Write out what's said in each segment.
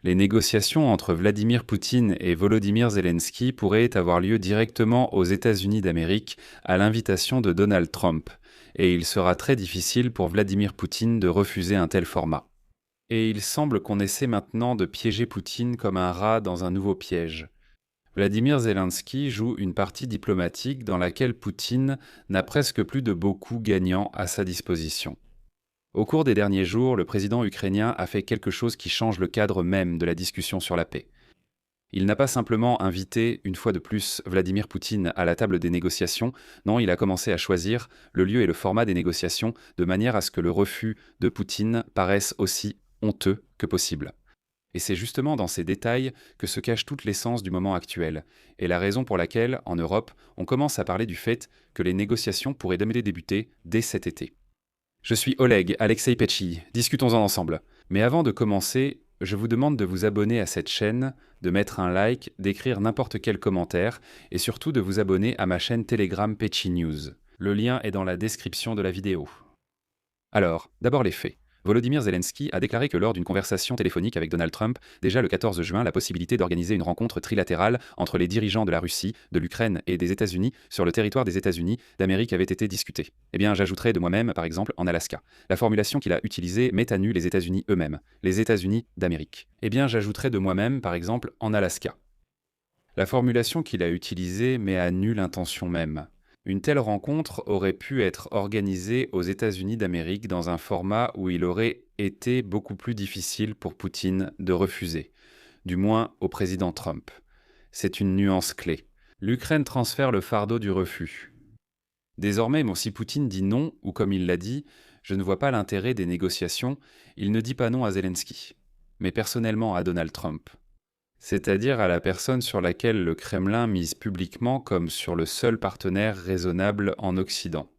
Les négociations entre Vladimir Poutine et Volodymyr Zelensky pourraient avoir lieu directement aux États-Unis d'Amérique à l'invitation de Donald Trump, et il sera très difficile pour Vladimir Poutine de refuser un tel format. Et il semble qu'on essaie maintenant de piéger Poutine comme un rat dans un nouveau piège. Vladimir Zelensky joue une partie diplomatique dans laquelle Poutine n'a presque plus de beaux coups gagnants à sa disposition. Au cours des derniers jours, le président ukrainien a fait quelque chose qui change le cadre même de la discussion sur la paix. Il n'a pas simplement invité, une fois de plus, Vladimir Poutine à la table des négociations, non, il a commencé à choisir le lieu et le format des négociations de manière à ce que le refus de Poutine paraisse aussi honteux que possible. Et c'est justement dans ces détails que se cache toute l'essence du moment actuel, et la raison pour laquelle, en Europe, on commence à parler du fait que les négociations pourraient débuter dès cet été. Je suis Oleg Alexei Petchi, discutons-en ensemble. Mais avant de commencer, je vous demande de vous abonner à cette chaîne, de mettre un like, d'écrire n'importe quel commentaire, et surtout de vous abonner à ma chaîne Telegram Petchi News. Le lien est dans la description de la vidéo. Alors, d'abord les faits. Volodymyr Zelensky a déclaré que lors d'une conversation téléphonique avec Donald Trump, déjà le 14 juin, la possibilité d'organiser une rencontre trilatérale entre les dirigeants de la Russie, de l'Ukraine et des États-Unis sur le territoire des États-Unis d'Amérique avait été discutée. Eh bien, j'ajouterai de moi-même, par exemple, en Alaska. La formulation qu'il a utilisée met à nu les États-Unis eux-mêmes, les États-Unis d'Amérique. Eh bien, j'ajouterai de moi-même, par exemple, en Alaska. La formulation qu'il a utilisée met à nu l'intention même. Une telle rencontre aurait pu être organisée aux États-Unis d'Amérique dans un format où il aurait été beaucoup plus difficile pour Poutine de refuser, du moins au président Trump. C'est une nuance clé. L'Ukraine transfère le fardeau du refus. Désormais, si Poutine dit non, ou comme il l'a dit, je ne vois pas l'intérêt des négociations, il ne dit pas non à Zelensky, mais personnellement à Donald Trump. C'est-à-dire à la personne sur laquelle le Kremlin mise publiquement comme sur le seul partenaire raisonnable en Occident.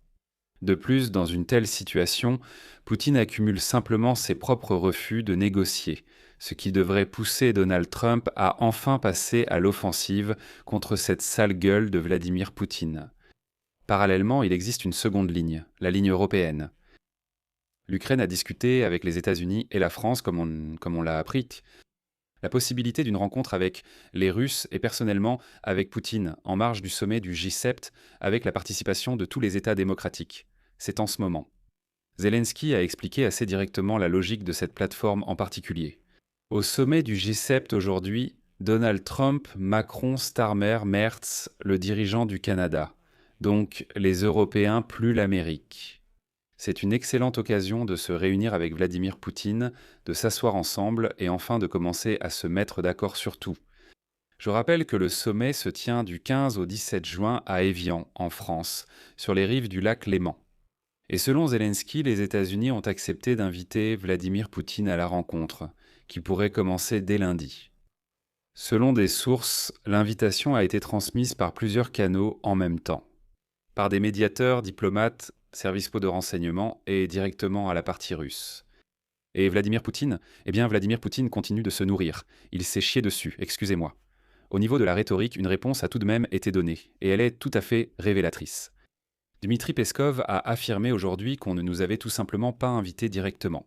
De plus, dans une telle situation, Poutine accumule simplement ses propres refus de négocier, ce qui devrait pousser Donald Trump à enfin passer à l'offensive contre cette sale gueule de Vladimir Poutine. Parallèlement, il existe une seconde ligne, la ligne européenne. L'Ukraine a discuté avec les États-Unis et la France, comme on l'a appris, la possibilité d'une rencontre avec les Russes et personnellement avec Poutine en marge du sommet du G7 avec la participation de tous les États démocratiques. C'est en ce moment. Zelensky a expliqué assez directement la logique de cette plateforme en particulier. Au sommet du G7 aujourd'hui, Donald Trump, Macron, Starmer, Merz, le dirigeant du Canada. Donc les Européens plus l'Amérique. C'est une excellente occasion de se réunir avec Vladimir Poutine, de s'asseoir ensemble et enfin de commencer à se mettre d'accord sur tout. Je rappelle que le sommet se tient du 15 au 17 juin à Évian, en France, sur les rives du lac Léman. Et selon Zelensky, les États-Unis ont accepté d'inviter Vladimir Poutine à la rencontre, qui pourrait commencer dès lundi. Selon des sources, l'invitation a été transmise par plusieurs canaux en même temps. Par des médiateurs, diplomates, services de renseignement et directement à la partie russe. Et Vladimir Poutine Vladimir Poutine continue de se nourrir. Il s'est chié dessus, excusez-moi. Au niveau de la rhétorique, une réponse a tout de même été donnée, et elle est tout à fait révélatrice. Dmitri Peskov a affirmé aujourd'hui qu'on ne nous avait tout simplement pas invités directement.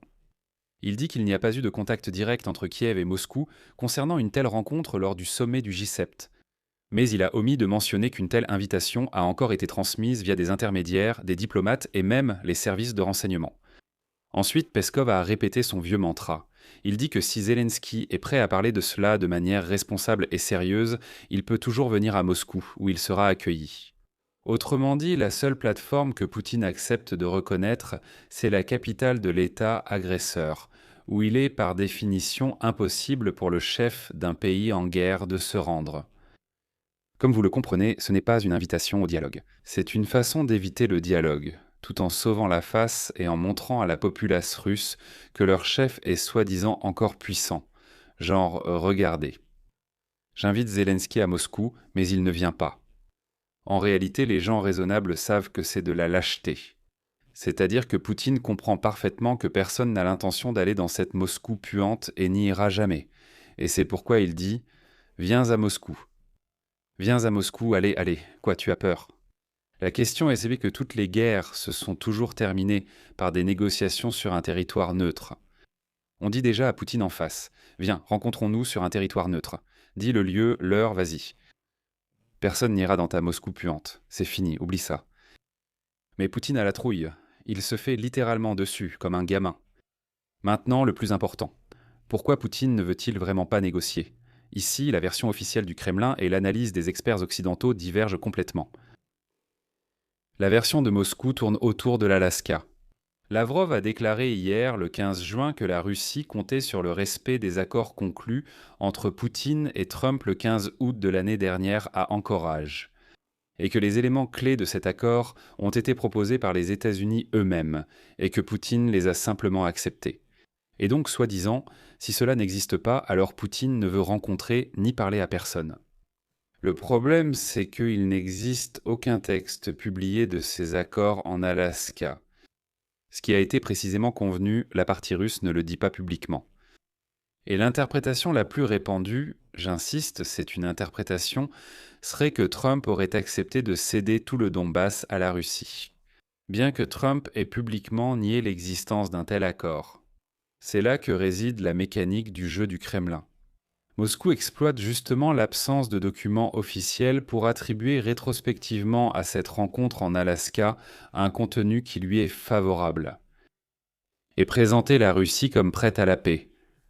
Il dit qu'il n'y a pas eu de contact direct entre Kiev et Moscou concernant une telle rencontre lors du sommet du G7. Mais il a omis de mentionner qu'une telle invitation a encore été transmise via des intermédiaires, des diplomates et même les services de renseignement. Ensuite, Peskov a répété son vieux mantra. Il dit que si Zelensky est prêt à parler de cela de manière responsable et sérieuse, il peut toujours venir à Moscou, où il sera accueilli. Autrement dit, la seule plateforme que Poutine accepte de reconnaître, c'est la capitale de l'État agresseur, où il est par définition impossible pour le chef d'un pays en guerre de se rendre. Comme vous le comprenez, ce n'est pas une invitation au dialogue. C'est une façon d'éviter le dialogue, tout en sauvant la face et en montrant à la populace russe que leur chef est soi-disant encore puissant. Genre, regardez. J'invite Zelensky à Moscou, mais il ne vient pas. En réalité, les gens raisonnables savent que c'est de la lâcheté. C'est-à-dire que Poutine comprend parfaitement que personne n'a l'intention d'aller dans cette Moscou puante et n'y ira jamais. Et c'est pourquoi il dit « Viens à Moscou ». Viens à Moscou, allez, allez, quoi, tu as peur? La question est celle que toutes les guerres se sont toujours terminées par des négociations sur un territoire neutre. On dit déjà à Poutine en face: Viens, rencontrons-nous sur un territoire neutre. Dis le lieu, l'heure, vas-y. Personne n'ira dans ta Moscou puante. C'est fini, oublie ça. Mais Poutine a la trouille. Il se fait littéralement dessus, comme un gamin. Maintenant, le plus important. Pourquoi Poutine ne veut-il vraiment pas négocier? Ici, la version officielle du Kremlin et l'analyse des experts occidentaux divergent complètement. La version de Moscou tourne autour de l'Alaska. Lavrov a déclaré hier, le 15 juin, que la Russie comptait sur le respect des accords conclus entre Poutine et Trump le 15 août de l'année dernière à Anchorage, et que les éléments clés de cet accord ont été proposés par les États-Unis eux-mêmes, et que Poutine les a simplement acceptés. Et donc, soi-disant, si cela n'existe pas, alors Poutine ne veut rencontrer ni parler à personne. Le problème, c'est qu'il n'existe aucun texte publié de ces accords en Alaska. Ce qui a été précisément convenu, la partie russe ne le dit pas publiquement. Et l'interprétation la plus répandue, j'insiste, c'est une interprétation, serait que Trump aurait accepté de céder tout le Donbass à la Russie. Bien que Trump ait publiquement nié l'existence d'un tel accord. C'est là que réside la mécanique du jeu du Kremlin. Moscou exploite justement l'absence de documents officiels pour attribuer rétrospectivement à cette rencontre en Alaska un contenu qui lui est favorable. Et présenter la Russie comme prête à la paix,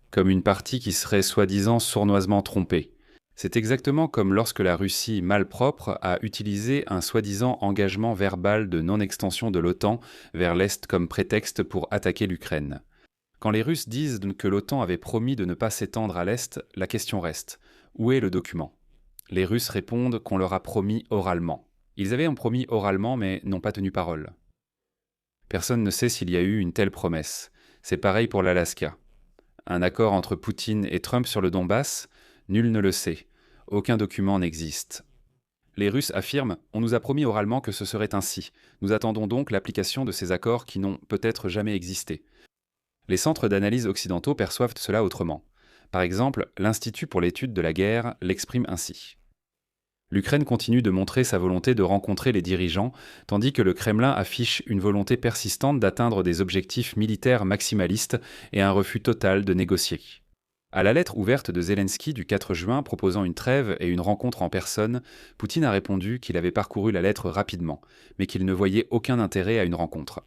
comme une partie qui serait soi-disant sournoisement trompée. C'est exactement comme lorsque la Russie malpropre a utilisé un soi-disant engagement verbal de non-extension de l'OTAN vers l'Est comme prétexte pour attaquer l'Ukraine. Quand les Russes disent que l'OTAN avait promis de ne pas s'étendre à l'Est, la question reste: où est le document? Les Russes répondent qu'on leur a promis oralement. Ils avaient promis oralement mais n'ont pas tenu parole. Personne ne sait s'il y a eu une telle promesse. C'est pareil pour l'Alaska. Un accord entre Poutine et Trump sur le Donbass? Nul ne le sait. Aucun document n'existe. Les Russes affirment: on nous a promis oralement que ce serait ainsi. Nous attendons donc l'application de ces accords qui n'ont peut-être jamais existé. Les centres d'analyse occidentaux perçoivent cela autrement. Par exemple, l'Institut pour l'étude de la guerre l'exprime ainsi. L'Ukraine continue de montrer sa volonté de rencontrer les dirigeants, tandis que le Kremlin affiche une volonté persistante d'atteindre des objectifs militaires maximalistes et un refus total de négocier. À la lettre ouverte de Zelensky du 4 juin proposant une trêve et une rencontre en personne, Poutine a répondu qu'il avait parcouru la lettre rapidement, mais qu'il ne voyait aucun intérêt à une rencontre.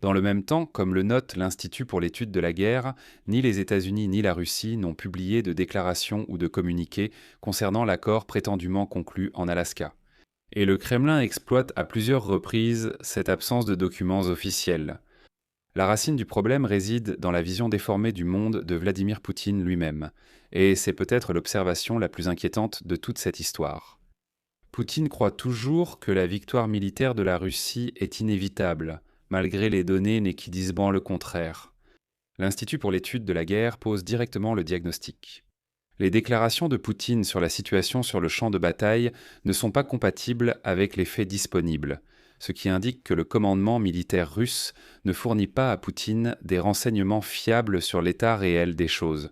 Dans le même temps, comme le note l'Institut pour l'étude de la guerre, ni les États-Unis ni la Russie n'ont publié de déclaration ou de communiqué concernant l'accord prétendument conclu en Alaska. Et le Kremlin exploite à plusieurs reprises cette absence de documents officiels. La racine du problème réside dans la vision déformée du monde de Vladimir Poutine lui-même, et c'est peut-être l'observation la plus inquiétante de toute cette histoire. Poutine croit toujours que la victoire militaire de la Russie est inévitable, malgré les données qui disent le contraire. L'Institut pour l'étude de la guerre pose directement le diagnostic. Les déclarations de Poutine sur la situation sur le champ de bataille ne sont pas compatibles avec les faits disponibles, ce qui indique que le commandement militaire russe ne fournit pas à Poutine des renseignements fiables sur l'état réel des choses.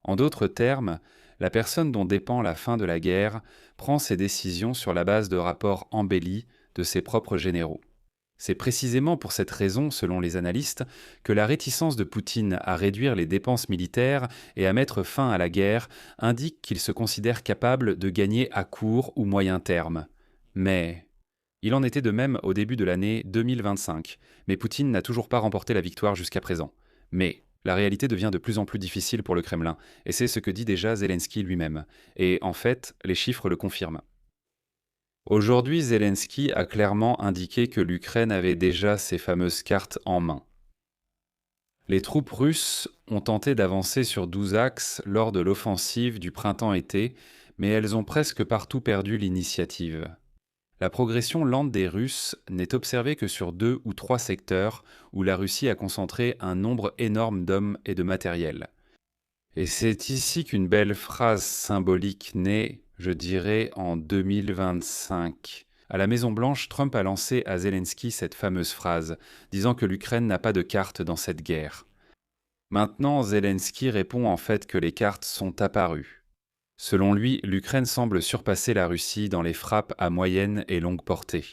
En d'autres termes, la personne dont dépend la fin de la guerre prend ses décisions sur la base de rapports embellis de ses propres généraux. C'est précisément pour cette raison, selon les analystes, que la réticence de Poutine à réduire les dépenses militaires et à mettre fin à la guerre indique qu'il se considère capable de gagner à court ou moyen terme. Mais il en était de même au début de l'année 2025, mais Poutine n'a toujours pas remporté la victoire jusqu'à présent. Mais la réalité devient de plus en plus difficile pour le Kremlin, et c'est ce que dit déjà Zelensky lui-même. Et en fait, les chiffres le confirment. Aujourd'hui, Zelensky a clairement indiqué que l'Ukraine avait déjà ses fameuses cartes en main. Les troupes russes ont tenté d'avancer sur 12 axes lors de l'offensive du printemps-été, mais elles ont presque partout perdu l'initiative. La progression lente des Russes n'est observée que sur 2 ou 3 secteurs où la Russie a concentré un nombre énorme d'hommes et de matériel. Et c'est ici qu'une belle phrase symbolique naît, je dirais, en 2025. À la Maison-Blanche, Trump a lancé à Zelensky cette fameuse phrase, disant que l'Ukraine n'a pas de carte dans cette guerre. Maintenant, Zelensky répond en fait que les cartes sont apparues. Selon lui, l'Ukraine semble surpasser la Russie dans les frappes à moyenne et longue portée.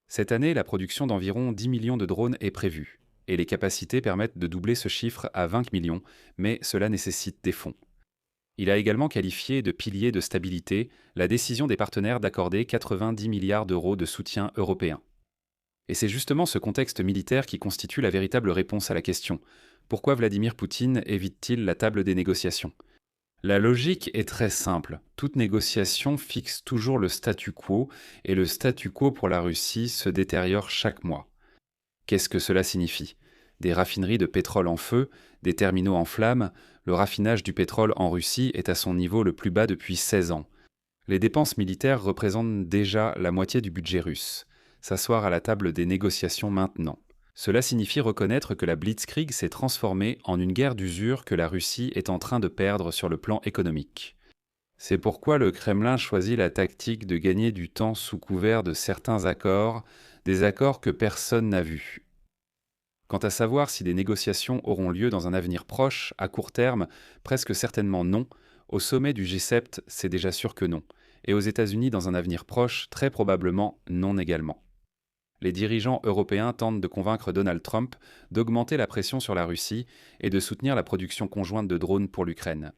Cette année, la production d'environ 10 millions de drones est prévue. et les capacités permettent de doubler ce chiffre à 20 millions, mais cela nécessite des fonds. Il a également qualifié de pilier de stabilité la décision des partenaires d'accorder 90 milliards d'euros de soutien européen. Et c'est justement ce contexte militaire qui constitue la véritable réponse à la question. Pourquoi Vladimir Poutine évite-t-il la table des négociations? La logique est très simple. Toute négociation fixe toujours le statu quo, et le statu quo pour la Russie se détériore chaque mois. Qu'est-ce que cela signifie? Des raffineries de pétrole en feu, des terminaux en flammes, le raffinage du pétrole en Russie est à son niveau le plus bas depuis 16 ans. Les dépenses militaires représentent déjà la moitié du budget russe. S'asseoir à la table des négociations maintenant. Cela signifie reconnaître que la Blitzkrieg s'est transformée en une guerre d'usure que la Russie est en train de perdre sur le plan économique. C'est pourquoi le Kremlin choisit la tactique de gagner du temps sous couvert de certains accords, des accords que personne n'a vus. Quant à savoir si des négociations auront lieu dans un avenir proche, à court terme, presque certainement non. Au sommet du G7, c'est déjà sûr que non. Et aux États-Unis, dans un avenir proche, très probablement non également. Les dirigeants européens tentent de convaincre Donald Trump d'augmenter la pression sur la Russie et de soutenir la production conjointe de drones pour l'Ukraine.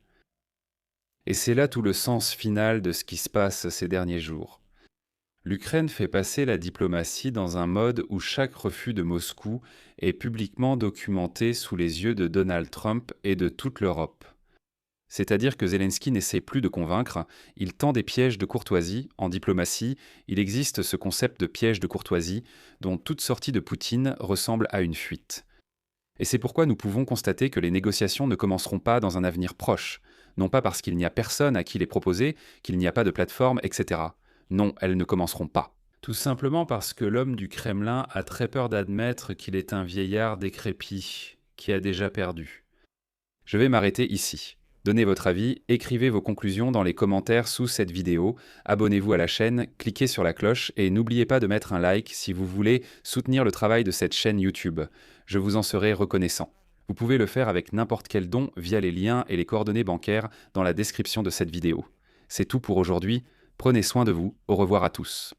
Et c'est là tout le sens final de ce qui se passe ces derniers jours. L'Ukraine fait passer la diplomatie dans un mode où chaque refus de Moscou est publiquement documenté sous les yeux de Donald Trump et de toute l'Europe. C'est-à-dire que Zelensky n'essaie plus de convaincre, il tend des pièges de courtoisie. En diplomatie, il existe ce concept de piège de courtoisie dont toute sortie de Poutine ressemble à une fuite. Et c'est pourquoi nous pouvons constater que les négociations ne commenceront pas dans un avenir proche, non pas parce qu'il n'y a personne à qui les proposer, qu'il n'y a pas de plateforme, etc. Non, elles ne commenceront pas. Tout simplement parce que l'homme du Kremlin a très peur d'admettre qu'il est un vieillard décrépit, qui a déjà perdu. Je vais m'arrêter ici. Donnez votre avis, écrivez vos conclusions dans les commentaires sous cette vidéo, abonnez-vous à la chaîne, cliquez sur la cloche et n'oubliez pas de mettre un like si vous voulez soutenir le travail de cette chaîne YouTube. Je vous en serai reconnaissant. Vous pouvez le faire avec n'importe quel don via les liens et les coordonnées bancaires dans la description de cette vidéo. C'est tout pour aujourd'hui, prenez soin de vous, au revoir à tous.